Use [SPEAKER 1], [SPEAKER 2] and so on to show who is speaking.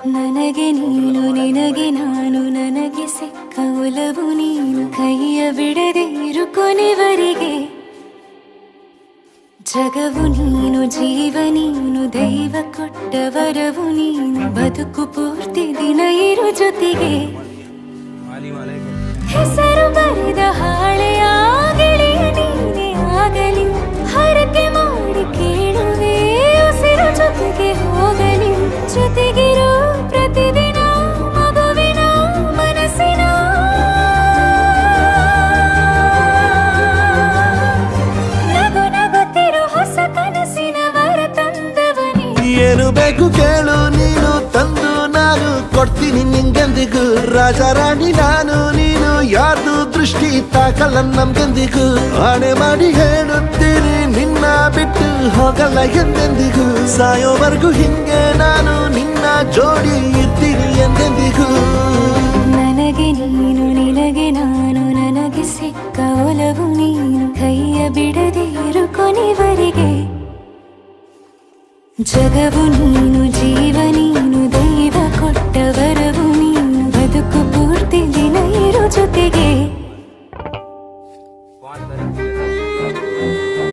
[SPEAKER 1] ನನಗೆ ನೀನು ನಿನಗೆ ನಾನು ನನಗೆ ಸಿಕ್ಕ ಒಲವು ನೀನು ಕೈಯ ಬಿಡದೆ ಇರು ಕೊನೆವರೆಗೆ ಜಗವು ನೀನು ಜೀವ ನೀನು ದೈವ ಕೊಟ್ಟ ವರವು ನೀನು ಬದುಕು ಪೂರ್ತಿ ದಿನ ಇರು ಜೊತೆಗೆ ಹೆಸರು ಬರೆದ ಹಾಳೆಯಾಗಲಿ ನೀನೇ ಆಗಲಿ ಹರಕೆ ಮಾಡಿ ಕೇಳುವೆ ಉಸಿರು ಜೊತೆಗೆ ಹೋಗಲಿ ಜೊತೆಗಿರೋ ಪ್ರತಿದಿನ ಮಗುವಿನ ಮನಸ್ಸಿನ ನಗು ನಗುತ್ತಿರೋ ಹೊಸ ಕನಸಿನ ವರ ತಂದವನೇ
[SPEAKER 2] ಏನು ಬೇಕು ಕೇಳು ನೀನು ತಂದು ನಾನು ಕೊಡ್ತೀನಿ ನಿಂಗೆಂದಿಗೂ ರಾಜ ರಾಣಿ ನಾನು ನೀನು ಯಾರ್ದು ದೃಷ್ಟಿ ತಾಕಲ್ಲ ನಮ್ಗೆಂದಿಗೂ ಆಣೆ ಮಾಡಿ ಹೇಳುತ್ತೀನಿ ನಿನ್ನ ಬಿಟ್ಟು ಹೋಗಲ್ಲ ಎಂದೆಂದಿಗೂ ಸಾಯೋವರೆಗೂ ಹಿಂಗೆ ನಾನು ನಿನ್ನ ಜೋಡಿ ಇರ್ತೀನಿ ಎಂದೆಂದಿಗೂ
[SPEAKER 1] ನನಗೆ ನೀನು ನಿನಗೆ ನಾನು ನನಗೆ ಸಿಕ್ಕ ಒಲವು ನೀನು ಕೈಯ ಬಿಡದೆ ಇರು ಕೊನೆವರೆಗೆ ಜಗವು ನೀನು ಜೀವ ನೀನು ದೈವ ಕೊಟ್ಟ ವರವು ನೀನು ಬದುಕು ಪೂರ್ತಿ ದಿನ ಇರು ಜೊತೆಗೆ